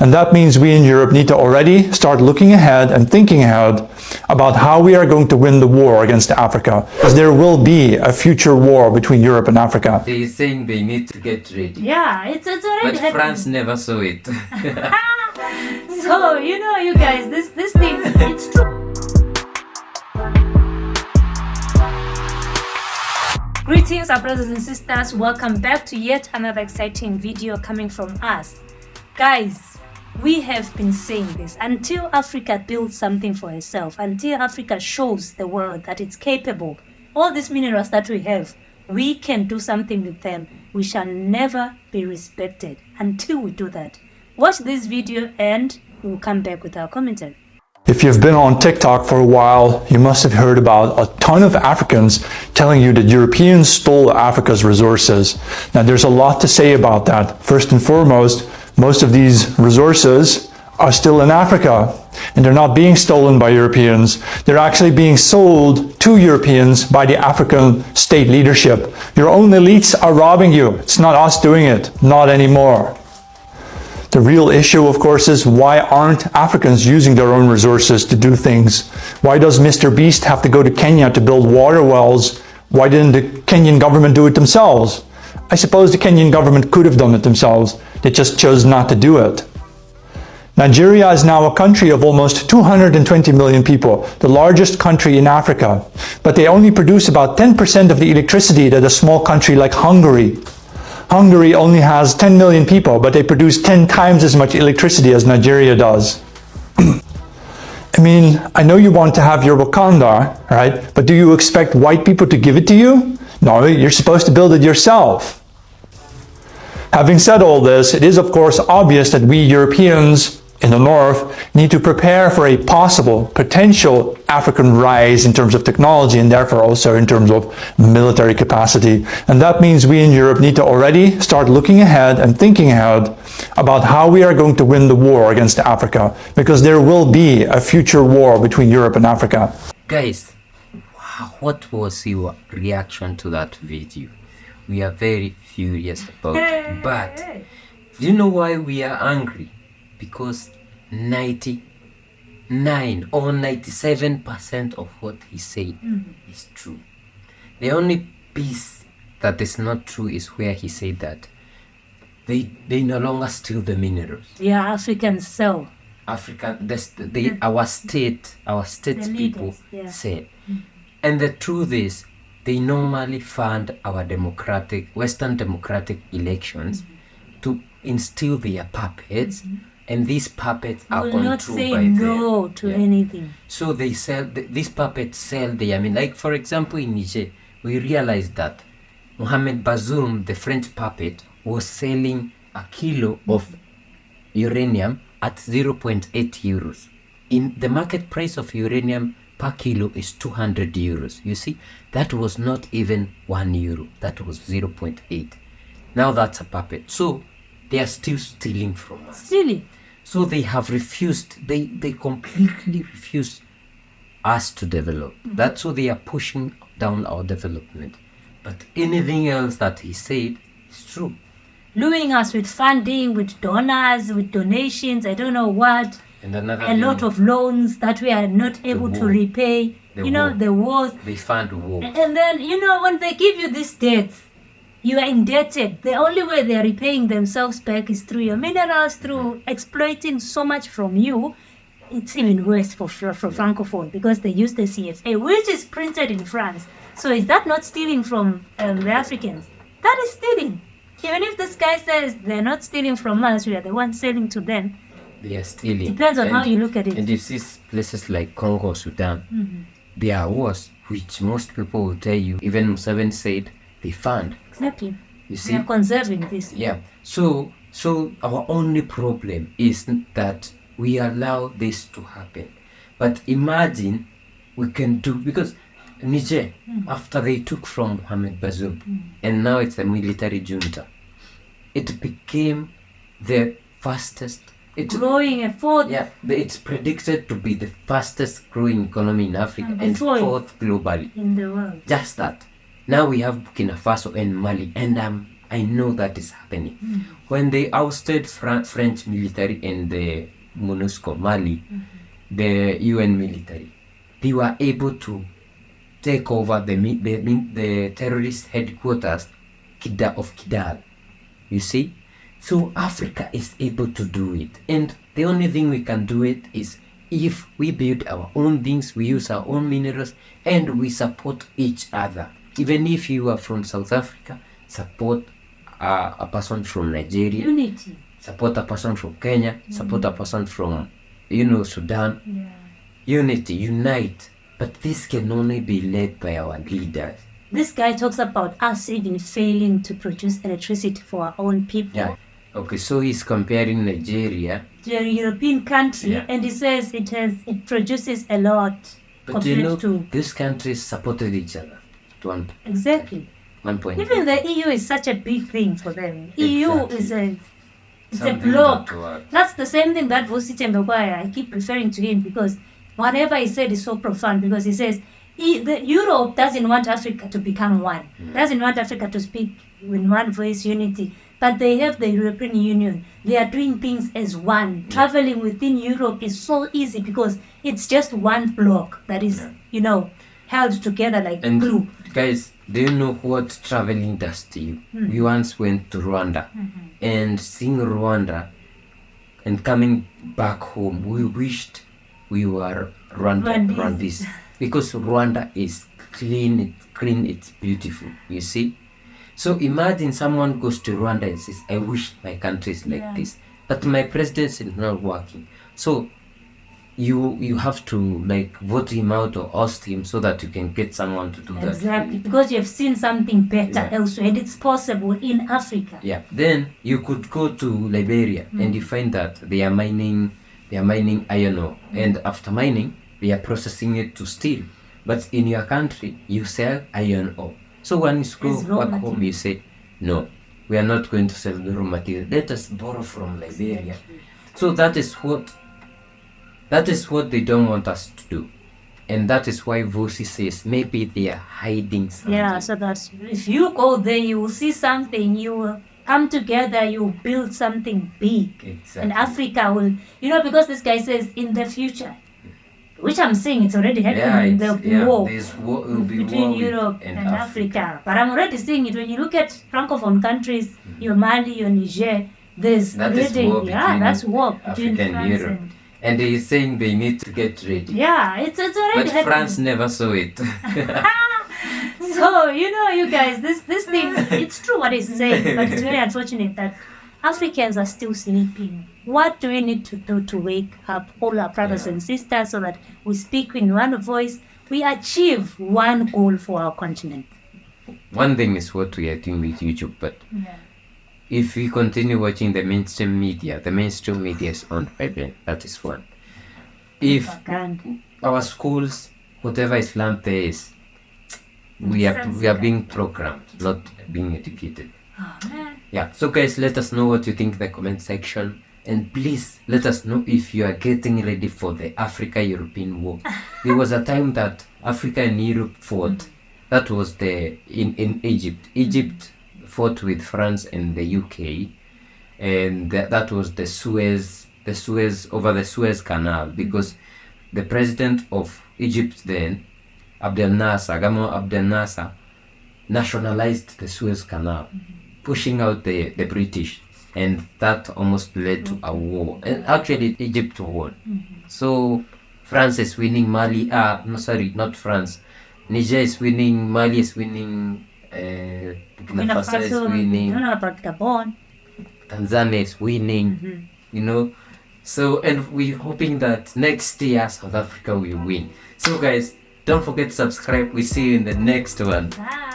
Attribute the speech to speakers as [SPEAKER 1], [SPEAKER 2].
[SPEAKER 1] And that means we in Europe need to already start looking ahead and thinking ahead about how we are going to win the war against Africa, because there will be a future war between Europe and Africa.
[SPEAKER 2] They're saying they need to get ready.
[SPEAKER 3] Yeah, it's already
[SPEAKER 2] But
[SPEAKER 3] happening.
[SPEAKER 2] France never saw it.
[SPEAKER 3] So, you guys, this thing, it's true. Greetings, our brothers and sisters. Welcome back to yet another exciting video coming from us. Guys, we have been saying this. Until Africa builds something for itself, until Africa shows the world that it's capable, all these minerals that we have, we can do something with them. We shall never be respected until we do that. Watch this video and we'll come back with our commentary.
[SPEAKER 1] If you've been on TikTok for a while, you must have heard about a ton of Africans telling you that Europeans stole Africa's resources. Now, there's a lot to say about that. First and foremost, most of these resources are still in Africa, and they're not being stolen by Europeans. They're actually being sold to Europeans by the African state leadership. Your own elites are robbing you. It's not us doing it, not anymore. The real issue, of course, is why aren't Africans using their own resources to do things? Why does Mr. Beast have to go to Kenya to build water wells? Why didn't the Kenyan government do it themselves? I suppose the Kenyan government could have done it themselves. They just chose not to do it. Nigeria is now a country of almost 220 million people, the largest country in Africa. But they only produce about 10% of the electricity that a small country like Hungary. Hungary only has 10 million people, but they produce 10 times as much electricity as Nigeria does. I mean, I know you want to have your Wakanda, right? But do you expect white people to give it to you? No, you're supposed to build it yourself. Having said all this, it is of course obvious that we Europeans in the north need to prepare for a possible, potential African rise in terms of technology and therefore also in terms of military capacity. And that means we in Europe need to already start looking ahead and thinking ahead about how we are going to win the war against Africa, because there will be a future war between Europe and Africa.
[SPEAKER 2] Guys, what was your reaction to that video? We are very furious about it. But do you know why we are angry? Because 99 or 97% of what he said is true. The only piece that is not true is where he said that they no longer steal the minerals.
[SPEAKER 3] Yeah, Africans sell.
[SPEAKER 2] Our state people said. And the truth is, they normally fund our Western democratic elections to instill their puppets. And these puppets are controlled by them. Will not say
[SPEAKER 3] no to anything.
[SPEAKER 2] So they sell, these puppets sell like for example in Niger, we realized that Mohamed Bazoum, the French puppet, was selling a kilo of uranium at 0.8 euros. In the market price of uranium per kilo is 200 euros. You see, that was not even 1 euro. That was 0.8. Now that's a puppet. So they are still stealing from us.
[SPEAKER 3] Stealing.
[SPEAKER 2] So they have refused, they completely refuse us to develop. That's why they are pushing down our development. But anything else that he said is true.
[SPEAKER 3] Luring us with funding, with donors, with donations, I don't know what.
[SPEAKER 2] And another
[SPEAKER 3] a lot of loans that we are not able to repay. The wars.
[SPEAKER 2] They fund war.
[SPEAKER 3] And then, when they give you these debts, you are indebted. The only way they are repaying themselves back is through your minerals, through exploiting so much from you. It's even worse for Francophone because they use the CFA, which is printed in France. So is that not stealing from the Africans? That is stealing. Even if this guy says they're not stealing from us, we are the ones selling to them.
[SPEAKER 2] They are stealing.
[SPEAKER 3] Depends on how you look at it.
[SPEAKER 2] And you see places like Congo, Sudan, there are wars, which most people will tell you, even Museveni said, they fund.
[SPEAKER 3] Exactly.
[SPEAKER 2] You see?
[SPEAKER 3] They are conserving this.
[SPEAKER 2] Yeah. So our only problem is that we allow this to happen. But imagine we can do, because Niger, after they took from Mohamed Bazoum, and now it's a military junta, it became the fastest.
[SPEAKER 3] Growing a fourth.
[SPEAKER 2] Yeah, it's predicted to be the fastest growing economy in Africa and fourth globally.
[SPEAKER 3] In the world.
[SPEAKER 2] Just that. Now we have Burkina Faso and Mali, and I'm I know that is happening. When they ousted French military and the MONUSCO, Mali, the UN military, they were able to take over the terrorist headquarters of Kidal. You see? So Africa is able to do it. And the only thing we can do it is if we build our own things, we use our own minerals, and we support each other. Even if you are from South Africa, support a person from Nigeria.
[SPEAKER 3] Unity.
[SPEAKER 2] Support a person from Kenya. Support a person from, Sudan.
[SPEAKER 3] Yeah.
[SPEAKER 2] Unity, unite. But this can only be led by our leaders.
[SPEAKER 3] This guy talks about us even failing to produce electricity for our own people.
[SPEAKER 2] Yeah. Okay, so he's comparing Nigeria
[SPEAKER 3] to a European country,
[SPEAKER 2] Yeah.
[SPEAKER 3] and he says it produces a lot
[SPEAKER 2] But
[SPEAKER 3] compared to
[SPEAKER 2] these countries supported each other to
[SPEAKER 3] exactly.
[SPEAKER 2] one point.
[SPEAKER 3] Even the EU is such a big thing for them. EU
[SPEAKER 2] Exactly.
[SPEAKER 3] is a
[SPEAKER 2] Something
[SPEAKER 3] block.
[SPEAKER 2] that
[SPEAKER 3] That's the same thing that Vusi Mbogaya, I keep referring to him because whatever he said is so profound, because he says Europe doesn't want Africa to become one, doesn't want Africa to speak in one voice, unity. But they have the European Union. They are doing things as one. Traveling within Europe is so easy because it's just one block that is, held together like
[SPEAKER 2] And
[SPEAKER 3] glue.
[SPEAKER 2] guys, do you know what traveling does to you? We once went to Rwanda, and seeing Rwanda and coming back home, we wished we were Rwandese. Because Rwanda is clean, it's beautiful, you see? So imagine someone goes to Rwanda and says, I wish my country is like this. But my presidency is not working. So you have to vote him out or oust him so that you can get someone to do that.
[SPEAKER 3] Exactly, because you have seen something better
[SPEAKER 2] Yeah.
[SPEAKER 3] elsewhere, and it's possible in Africa.
[SPEAKER 2] Yeah. Then you could go to Liberia and you find that they are mining iron ore. And after mining, they are processing it to steel. But in your country, you sell iron ore. So when you go
[SPEAKER 3] It's raw
[SPEAKER 2] back
[SPEAKER 3] material.
[SPEAKER 2] home, you say, no, we are not going to sell the raw material. Let us borrow from Liberia. So that is what they don't want us to do. And that is why Vusi says maybe they are hiding something.
[SPEAKER 3] Yeah, so that if you go there, you will see something, you will come together, you will build something big.
[SPEAKER 2] Exactly.
[SPEAKER 3] And Africa will, because this guy says in the future, which I'm saying it's already happening, there'll be war
[SPEAKER 2] will be
[SPEAKER 3] between
[SPEAKER 2] war
[SPEAKER 3] Europe
[SPEAKER 2] and
[SPEAKER 3] and Africa. But I'm already seeing it when you look at Francophone countries, your Mali, your Niger, there's
[SPEAKER 2] That is
[SPEAKER 3] already,
[SPEAKER 2] war between
[SPEAKER 3] that's war between
[SPEAKER 2] Africa and
[SPEAKER 3] France
[SPEAKER 2] Europe.
[SPEAKER 3] and
[SPEAKER 2] And he is saying they need to get ready.
[SPEAKER 3] yeah, it's already
[SPEAKER 2] But
[SPEAKER 3] happening.
[SPEAKER 2] France never saw it.
[SPEAKER 3] So, you guys, this thing, it's true what he's saying, but it's very unfortunate that Africans are still sleeping. What do we need to do to wake up all our brothers and sisters so that we speak in one voice, we achieve one goal for our continent?
[SPEAKER 2] One thing is what we are doing with YouTube, but if we continue watching the mainstream media is on rebellion. That is one. If our schools, whatever Islam there is, we are being programmed, not being educated.
[SPEAKER 3] Oh, man.
[SPEAKER 2] Yeah. So guys, let us know what you think in the comment section, and please let us know if you are getting ready for the Africa-European war. There was a time that Africa and Europe fought. That was in Egypt. Egypt fought with France and the UK, and that was the Suez over the Suez Canal, because the president of Egypt then, Gamal Abdel Nasser, nationalized the Suez Canal, pushing out the British, and that almost led to a war. And actually, Egypt won. So France is winning, Mali. Not France. Niger is winning, Mali is winning, Burkina Faso is winning,
[SPEAKER 3] I don't know about Gabon.
[SPEAKER 2] Tanzania is winning, So, and we're hoping that next year South Africa will win. So guys, don't forget to subscribe. We see you in the next one.
[SPEAKER 3] Bye.